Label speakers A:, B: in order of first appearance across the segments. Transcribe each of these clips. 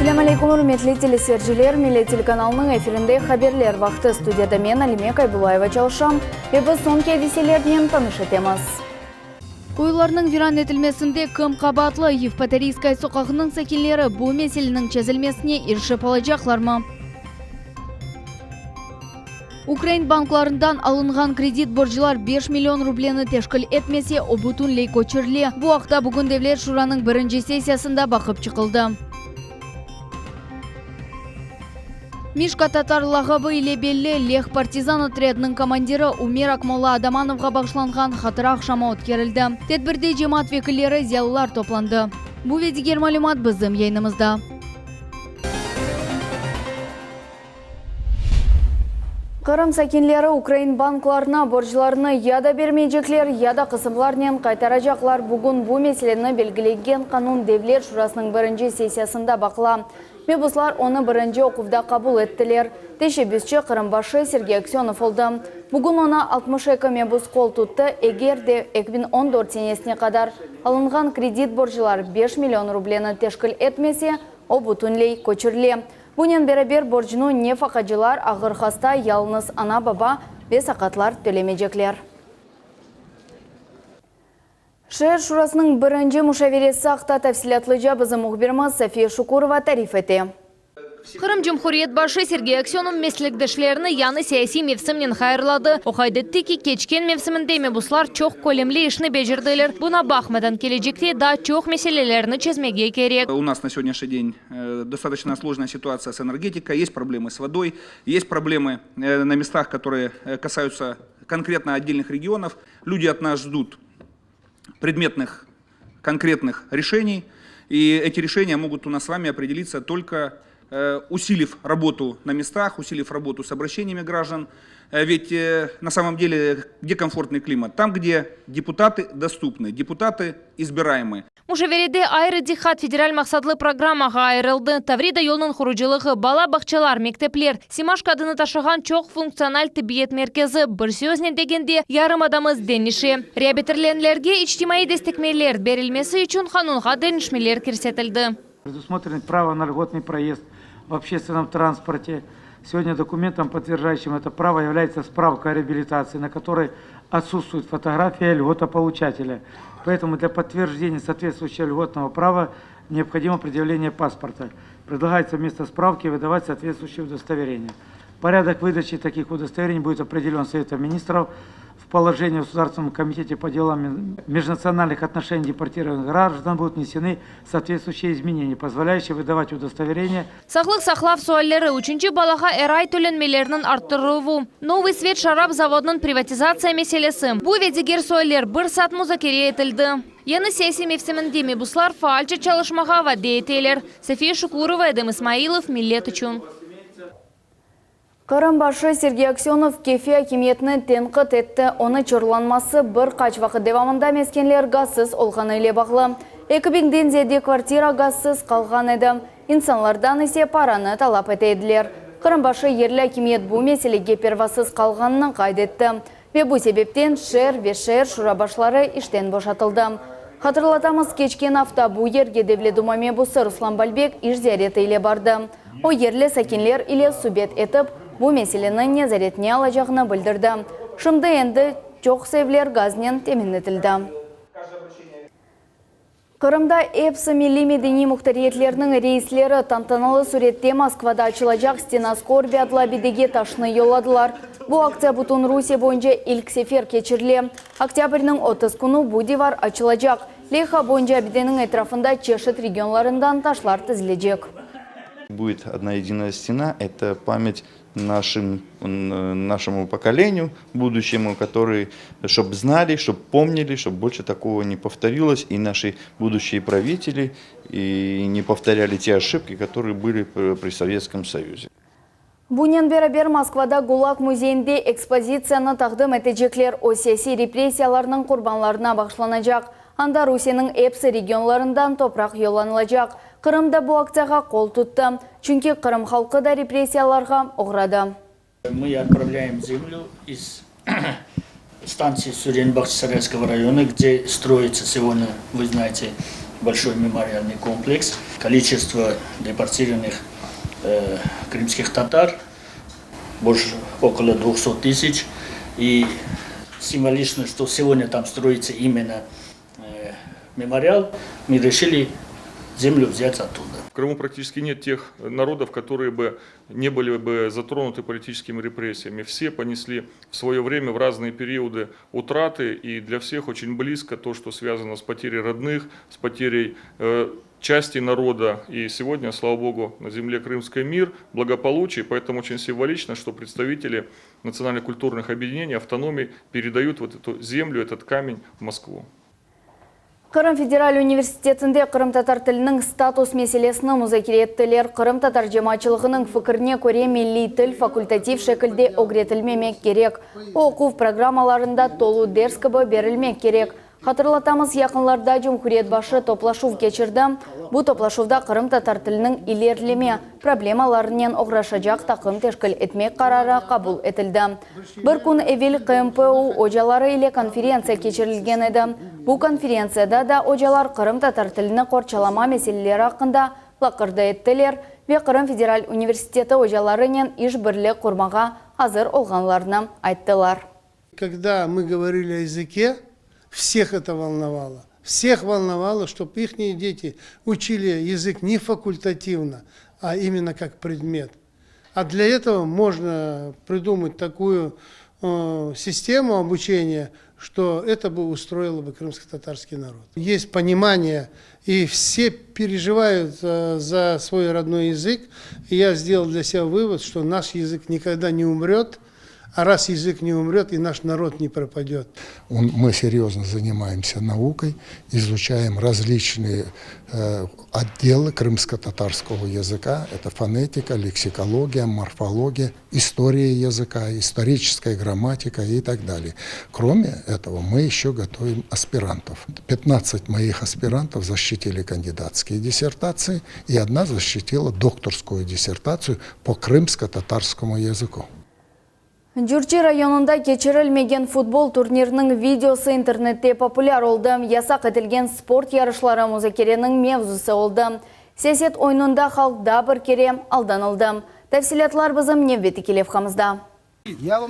A: Ассаляму алейкум, урметли телесерджилер, Милли телеканалының эфирінде хаберлер вақты. Студияда мен Алиме Кайбулаева чалшам. Біз сон кедиселерден таныш етеміз. Уйларның виран етілмесінде кім қабатлы Евпаторийскай соқағының сәкенлері бұл меселенің чәзілмесіне иршіп алacaklar mı? Украин банкларından alınған кредит боржылар 5 миллион рублені тешкіл етмесе, о бүтінлей көчірле. Бұл ақта бүгін Девлет Шураның бірінші сессиясында бақып чықылды. Мишка Татар лағабы иле беллі Лех партизан отрядының командиры Умер Акмолла Адамановға бағышланған хатыр ақшама өткерілді. Тедбірде жемат векілері зиялылар топланды. Бұл ведігер малюмат біздің ейнімізді. Қырым сәкенлері Украин банкларына боржыларыны яда бермейджеклер, яда қысымларнен қайтарачаклар. Бүгін бұл меселені белгілеген қанун Девлет Шурасының бірінші сессиясында бақыла. Мебуслар оны бірінші оқывда қабыл еттілер. Тешебізші Қырымбашы Сергей Аксенов олды. Бүгін оны 62 мебус қол тұтты, егерде 2014 сенесіне қадар алынған кредит боржылар 5 миллион рублені тешкіл етмесе, о бүтінлей көчірле. Бұнен бәрі боржыну не фақаджылар ағыр хаста ялыныз ана-баба бес ақатлар төлемеджеклер. Шер Шурасының бірінші мұшавересі ақта тәфсилатлыжа бізі мұхбирміз София Шукурова тариф еті.
B: Қырым Жумхуриет башы Сергей Аксенов меслікдішлеріні яны саяси мевсімнен хайырлады. Оқайдытты ки кечкен мевсімінде мебуслар чоқ көлемлі ішіні бежірділер. Бұна бақмадан кележекте да чоқ меселелеріні чезмеге керек.
C: У нас на сегодняшний день достаточно сложная ситуация с энергетикой, есть проблемы с водой, есть проблемы на местах, которые касаются конкретно отдельных регионов. Люди от нас ждут предметных, конкретных решений, и эти решения могут у нас с вами определиться только усилив работу на местах, усилив работу с обращениями граждан. Ведь на самом деле где комфортный климат? Там, где депутаты доступны, депутаты избираемы.
B: Мушавереде айры дихат федераль мақсадлы программаға айрылды. Таврида елінің құрыжылығы бала бақчалар, мектеплер, Симашка адыны ташыған чоқ функциональ тибиет меркезі бір сөзіне дегенде ярым адамыз деніші. Реабитерленлерге ичтимаи дестекмейлер берілмесі үшін қанунға денішмелер керсетілді.
D: Предусмотрено право на льготный проезд в общественном транспорте. Сегодня документом, подтверждающим это право, является справка о реабилитации, на которой отсутствует фотография льготополучателя. Поэтому для подтверждения соответствующего льготного права необходимо предъявление паспорта. Предлагается вместо справки выдавать соответствующее удостоверение. Порядок выдачи таких удостоверений будет определен Советом министров в положении в Государственном комитете по делам межнациональных отношений депортированных граждан будут внесены соответствующие изменения, позволяющие выдавать удостоверения.
B: Сақлық сақлав суаллері үшінші балаға әрай төленмелерінің арттырылуы. Новый свет шарап заводының приватизация меселесі. Бұл ведегер суаллер бір сат музакере етілді. Яны сессия мевсімінде мебуслар фаальчы чалышмаға ваде етелер. София Шукурова, Эдем Исмаилов, Миллет үшін.
A: Қырымбашы Сергей Аксенов кефе акиметіні тенқыт етті. Оны чырланмасы бір қач вақыт девамында мескенлер газсыз олғаны иле бағлы. 2000-ден зеде квартира газсыз қалған еді. Инсанлардан есе параны талап етеділер. Қырымбашы ерлі акимет бұл меселеге первасыз қалғанының қайдетті. Ве бұл себептен шер ве шер шурабашлары іштен бошатылды. Хатырлатамыз кечкен авта бұл ерге Девлет Думаме бұсы Руслан Бальбек іш зияреті иле барды. О ерлі сәкенлер иле субет етіп, бұл меселенің незаретіне алажағына білдірді. Шымды енді жоқ севлер газнен теменетілді. Қырымда Эпсы милли медени мұқтариетлерінің рейслері тантаналы суретте Москвада açılacak стена скорби адла бедеге ташыны йоладылар. Бұл акция бұтын Русия бойынша ilk сефер кечірле. Октябрьнің 30 күні бұл дивар açılacak. Леха бойынша беденің этрафында чешет регионларындан ташлар тізілежек.
E: Будет одна единая стена, это память нашему поколению, будущему, которые, чтобы знали, чтобы помнили, чтобы больше такого не повторилось, и наши будущие правители и не повторяли те ошибки, которые были при Советском Союзе.
A: Бунен бәрі Москвада ГУЛАГ музейінде экспозицияны тағдым етежеклер о саяси репрессияларының құрбанларына бағышланacak. Анда Русияның Эпсы регионларындан топрақ йоланылacak. Қырымда бұл акцияға қол тұтты, чүнки Қырым халқы да репрессияларға ұғырады.
F: Мы отправляем землю из станции Сурен-Бахчисарайского района, где строится сегодня, вы знаете, большой мемориальный комплекс. Количество депортированных крымских татар больше около 200 тысяч. И символично, что сегодня там строится именно мемориал, мы решили землю взять оттуда.
G: В Крыму практически нет тех народов, которые бы не были бы затронуты политическими репрессиями. Все понесли в свое время в разные периоды утраты, и для всех очень близко то, что связано с потерей родных, с потерей части народа. И сегодня, слава богу, на земле крымский мир, благополучие, поэтому очень символично, что представители национально-культурных объединений, автономий передают вот эту землю, этот камень в Москву.
A: Қырым Федераль университетінде Қырым татар тілінің статус мәселесін музакире еттілер. Қырым татар жемачылығының фікіріне көре милли тіл факультатив шекілде огретілмемек керек. Оқу программаларында толу дерс кібі берілмек керек. Қатырлатамыз, яқынларда Жұмхуриет башы топлашув кечірді. Бұл топлашувда Қырым татар тілінің илерлеме проблемаларынан оғрашажақ тақым тешкіл етмек қарары қабыл етілді. Бір күн әвел КМПУ ожалары иле конференция кечірілген еді. Бұл конференцияда да ожалар Қырым татар тіліні қорчалама мәселелері ақында лақырды еттілер ве Қырым Федераль университеті ожаларынан иш бірлік құрмаға азыр олғанларына айттылар.
H: Когда мы говорили о языке, всех это волновало. Всех волновало, чтобы их дети учили язык не факультативно, а именно как предмет. А для этого можно придумать такую систему обучения, что это бы устроило бы крымско-татарский народ. Есть понимание, и все переживают за свой родной язык. И я сделал для себя вывод, что наш язык никогда не умрет. А раз язык не умрет, и наш народ не пропадет.
I: Мы серьезно занимаемся наукой, изучаем различные отделы крымско-татарского языка. Это фонетика, лексикология, морфология, история языка, историческая грамматика и так далее. Кроме этого, мы еще готовим аспирантов. 15 моих аспирантов защитили кандидатские диссертации, и одна защитила докторскую диссертацию по крымско-татарскому языку.
A: Джурчи районында кечірілмеген футбол турнирінің видеосы интернетте популяр олды. Ясақ етілген спорт ярышлары музакеренің мевзусы олды. Сесет ойнында халықда бір кере алданылды. Тәфсилатлар бізім Невбеті Келевхамызда.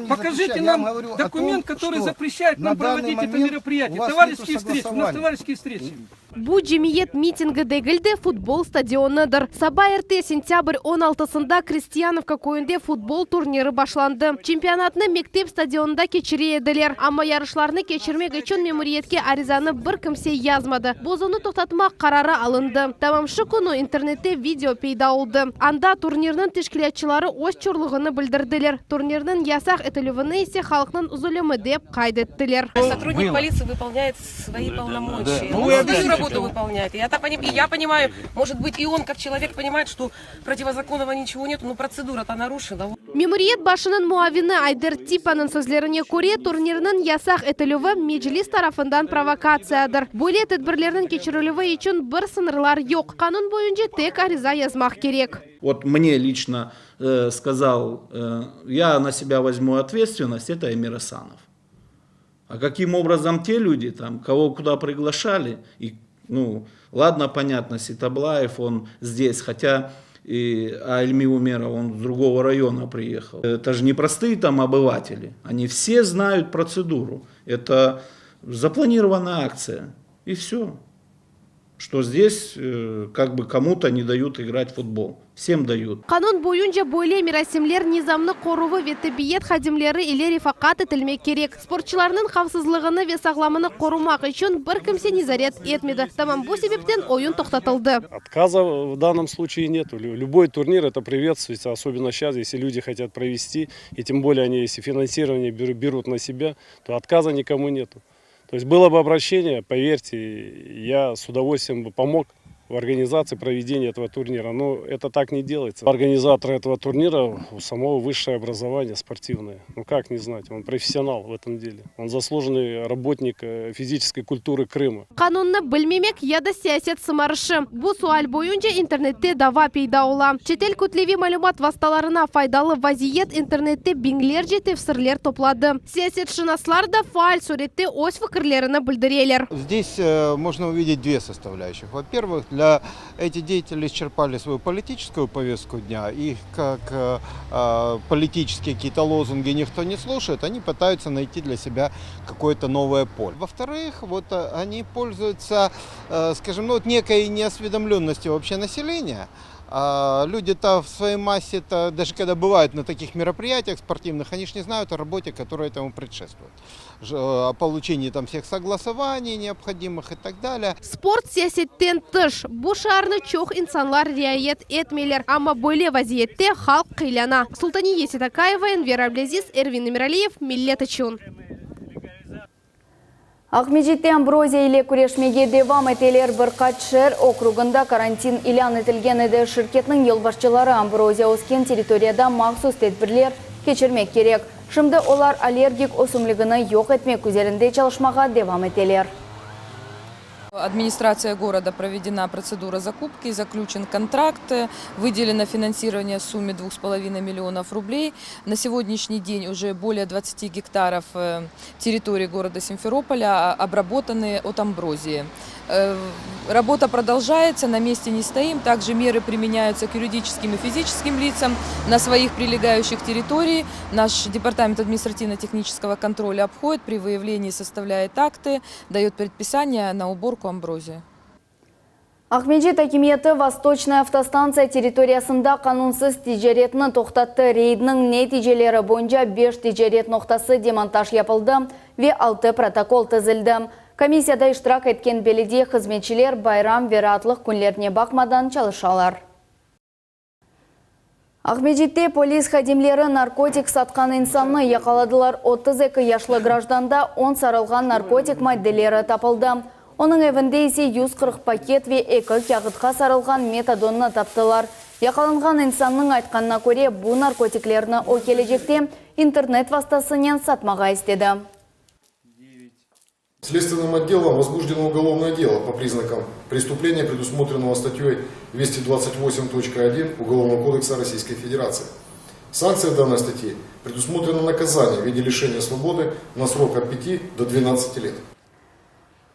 J: Покажите нам документ, который запрещает нам проводить это мероприятие. Товарищеские встречи. У нас товарищеские встречи.
K: Бу жемиет митингі дегілді футбол стадионыдыр. Саба эрте сентябрь 16-сында Крестьяновка көйінде футбол турниры башланды. Чемпионатны мектеп стадионында кечіре еділер. Ама ярышларны кечірмек үшін мемориетке аризаны бір кімсе язмады. Бозыны тоқтатмақ қарары алынды. Тамамшы күні интернетте видео пейда olды. Анда турнирның тешкілетчілары өз чорлығыны білдірділер. Турнирның ясақ етілівіні есе халқның ұзылымы деп қайдеттілер.
L: Сотрудник полиции выполняет свои полномочия. Выполняет. Я понимаю, может быть, и он, как человек, понимает, что противозаконного ничего нет, но процедура-то нарушена.
K: Мемориет башының муавины Айдер Типаның сөзлеріне көре турнирның ясақ етілігі Меджлис тарафындан провокациядыр. Бөле тәдбірлерінің кечірілігі үшін бір сынырлар yok. Қанун бойынша тек ариза язмақ керек.
M: Вот мне лично сказал, я на себя возьму ответственность, это Эмир Асанов. А каким образом те люди, там, кого куда приглашали, и, ну, ладно, понятно, Ситаблаев, он здесь, хотя Альми Умеров, он с другого района приехал. Это же не простые там обыватели, они все знают процедуру. Это запланированная акция, и все. Что здесь как бы кому-то не дают играть в футбол. Всем дают.
K: Канун бойынша бойле мирасимлер низамны қорувы ветебиет хадимлері или рифақат етілмек керек. Спортчыларының қавсызлығыны ве сағламыны қорумақ үшін бір кімсе низарет етмеді. Тамам бұл себептен ойын тоқтатылды.
N: Отказа в данном случае нет. Любой турнир это приветствуется, особенно сейчас, если люди хотят провести, и тем более они, если финансирование берут на себя, то отказа никому нету. То есть было бы обращение, поверьте, я с удовольствием бы помог в организации проведения этого турнира. Но это так не делается. Организатор этого турнира у самого высшее образование спортивное. Ну как не знать, он профессионал в этом деле. Он заслуженный работник физической культуры Крыма.
K: Канунны білмемек яда саясет сымарышы. Бұл суаль бойынша интернетте дава пейда ола. Четел көтлеви малюмат васталарына файдалы вазиет интернетте бинглерже тефсірлер топлады. Саясетшінаслар да фааль суретте ось фікірлеріні білдірелер.
O: Здесь можно увидеть две составляющих. Во-первых, для эти деятели исчерпали свою политическую повестку дня, и как политические какие-то лозунги никто не слушает, они пытаются найти для себя какое-то новое поле. Во-вторых, вот они пользуются, скажем, некой неосведомленностью вообще населения. Люди-то в своей массе-то, даже когда бывают на таких мероприятиях спортивных, они же не знают о работе, которая этому предшествует. О получении там всех согласований необходимых и так далее.
K: Спорт саясеттен тыш. Бұл шарны чоқ инсанлар риает этмелер. Амма бөле вазиетте халк қиляна. Султани Есетакаева, Энвер Аблязиз, Эрвин Эмиралиев, Миллет Ичун.
A: Ахмеджитте Амброзия иле күрешмеге девам етелер бірқат шер округында карантин илян етілген еді. Шirketнің елбашчылары Амброзия оскен территорияда мақсус тедбірлер кечірмек керек. Шымды олар аллергик осумлығыны yok etmek üzerinde çalışmaға девам етелер.
P: Администрация города проведена процедура закупки, заключен контракт, выделено финансирование в сумме 2,5 миллионов рублей. На сегодняшний день уже более 20 гектаров территории города Симферополя обработаны от амброзии. Работа продолжается, на месте не стоим. Также меры применяются к юридическим и физическим лицам на своих прилегающих территориях. Наш департамент административно-технического контроля обходит, при выявлении составляет акты, дает предписание на уборку амброзии.
A: Ахмеджит акиметі Восточная автостанция территориясында канунсыз тижеретні тоқтатты. Рейдінің нәтижелері бойынша 5 тижерет ноқтасы демонтаж yapılды ве 6 протокол тізілді. Комиссияда иштирак еткен беледей қызметшілер байрам вератлық күнлеріне бақмадан çalışалар. Ахмеджитте полис хадимлері наркотик сатқан инсанны яқаладылар. 32 яшлы гражданда 10 сарылған наркотик maddelері тапылды. Оның evінде есе 140 пакет ве 2 кағытқа сарылған метадонны таптылар. Яқаланған инсанның айтқанына көре бұл наркотиклерні о кележекте интернет вастасынен сатмаға істеді.
Q: Следственным отделом возбуждено уголовное дело по признакам преступления, предусмотренного статьей 228.1 Уголовного кодекса Российской Федерации. Санкция данной статьи предусмотрено наказание в виде лишения свободы на срок от 5 до 12 лет.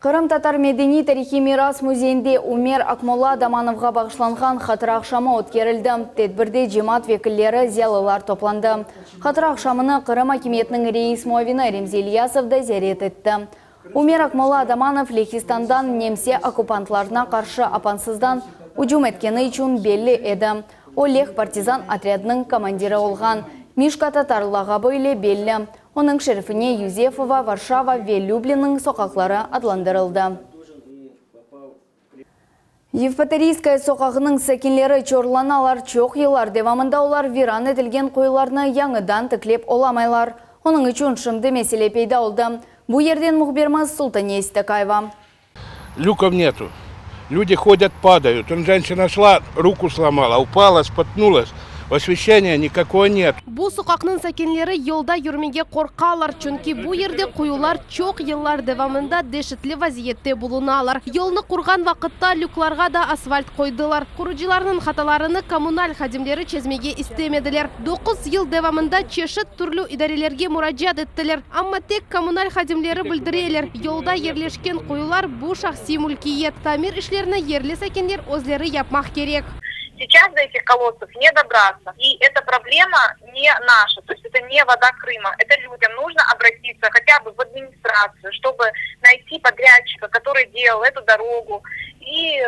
A: Қырым татар медени тарихи мирас музейінде Умер Акмолла Адамановға бағышланған хатыр ақшамы өткерілді. Тедбірде жемат векіллері зиялылар топланды. Хатыр ақшамыны Қырым акиметінің рейс муавины Ремзи Ильясов да зәрет етті. Умер Акмолла Адаманов Лехистандан немсе оккупантларына қаршы апансыздан ұжым еткені үшін белі еді. О Лех партизан отрядының командирі олған. Мишка татарлаға бөйле белі. Оның шерифіне Юзефова, Варшава ве Люблинның соқақлары адландырылды. Евпаторийская соқағының сәкенлері чорланалар чоқ елар девамында олар виран етілген қойларны яңыдан тіклеп оламайлар. Оның үшін шымды мәселе пейда олды. Бұл ерден мұхберміз Султани Есетакаева.
R: Люков нету. Люди ходят, падают. Женщина шла, руку сломала, упала, споткнулась. Освещения никакого нет.
K: Бұл соқақның сәкенлері елда жүрмеге қорқалар, чүнки бұл ерде қойылар чоқ еллар девамында дешітлі вазиетте болуналар. Елны құрған вақытта люкларға да асфальт қойдылар. Құрыжыларының хаталарыны коммуналь хадимлері чезмеге істемеділер. 9 ел девамында чешіт түрлі идарелерге мұраджат еттілер. Амма тек коммуналь хадимлері білдірелер. Елда ерлешкен қойылар бұл шақси мүлкиет. Тамир ішлеріне ерлі сәкенлер өзлері япмақ керек.
S: Сейчас до этих колодцев не добраться. И эта проблема не наша, то есть это не вода Крыма. Это людям нужно обратиться хотя бы в администрацию, чтобы найти подрядчика, который делал эту дорогу, и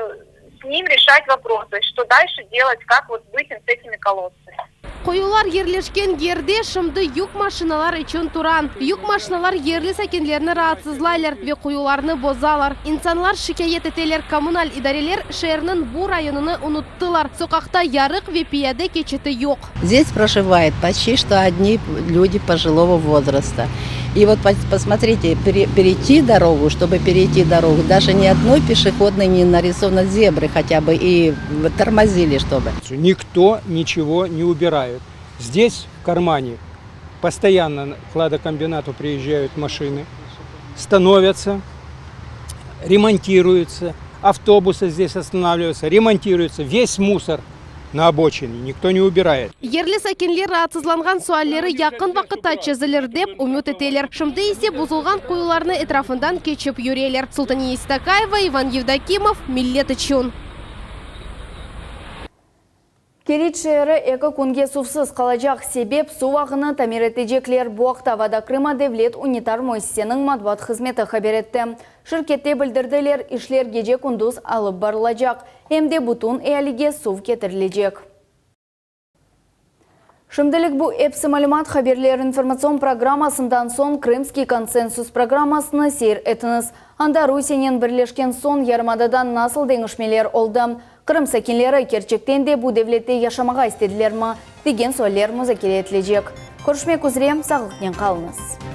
S: с ним решать вопросы, что дальше делать, как вот быть с этими колодцами.
K: Қойылар ерлешкен ерде шымды юк машиналар үшін туран. Юк машиналар ерлі сәкенлеріні раатсызлайлар ве қойыларны бозалар. Инсанлар шикайет етелер, коммуналь идарелер шерінің бұл районыны ұнуттылар. Соқақта ярық ве пияде кечеті yok.
T: Здесь проживает почти что одни люди пожилого возраста. И вот посмотрите, перейти дорогу, чтобы перейти дорогу, даже ни одной пешеходной не нарисовано зебры хотя бы и тормозили, чтобы.
U: Никто ничего не убирает. Здесь в кармане постоянно к хладокомбинату приезжают машины, становятся, ремонтируются, автобусы здесь останавливаются, ремонтируются, весь мусор на обочине, никто не убирает.
K: Ерлі сәкенлер раатсызланған суаллері яқын вақытта чезілер деп үміт етелер. Шымды есе бұзылған қойларны этрафындан кечіп юрелер. Султания Истакаева, Иван Евдокимов, Миллеты Чун.
A: Керит шәрі экі күнге сувсыз қалажақ себеп сувағыны тамиретежеклер буақта Водокрыма Девлет унитар мойсенің матбат қызметі хабар етті. Шirkетте білдірділер ішлер геже күндіз алып барылажақ, әмде бұтын әліге сув кетірілежек. Шымділік бұл әпсі малымат хаберлер информацион программасындан сон Крымский консенсус программасыны сейр етіңіз. Анда Русинен бірлешкен сон ярмададан насыл деңішмелер олды. Крым сәкенлері керчектен де бұл девлетте яшамаға істеділер ма? Деген сөйлер мұзакер етілежек. Көршмек үзірем, сағылықнен қалыңыз.